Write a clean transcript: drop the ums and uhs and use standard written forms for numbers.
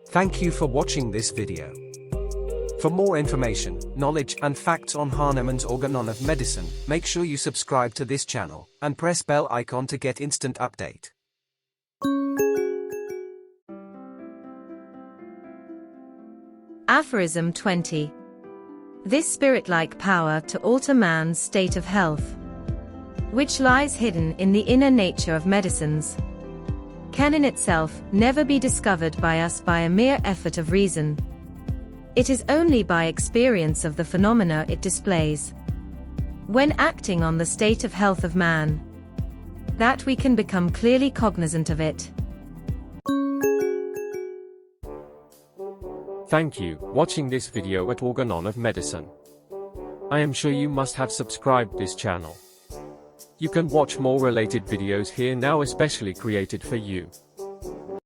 Thank you for watching this video. For more information, knowledge and facts on Hahnemann's Organon of Medicine, make sure you subscribe to this channel and press bell icon to get instant update. Aphorism 20. This spirit-like power to alter man's state of health, which lies hidden in the inner nature of medicines, can in itself never be discovered by us by a mere effort of reason. It is only by experience of the phenomena it displays, when acting on the state of health of man, that we can become clearly cognizant of it. Thank you for watching this video at Organon of Medicine. I am sure you must have subscribed this channel. You can watch more related videos here now, especially created for you.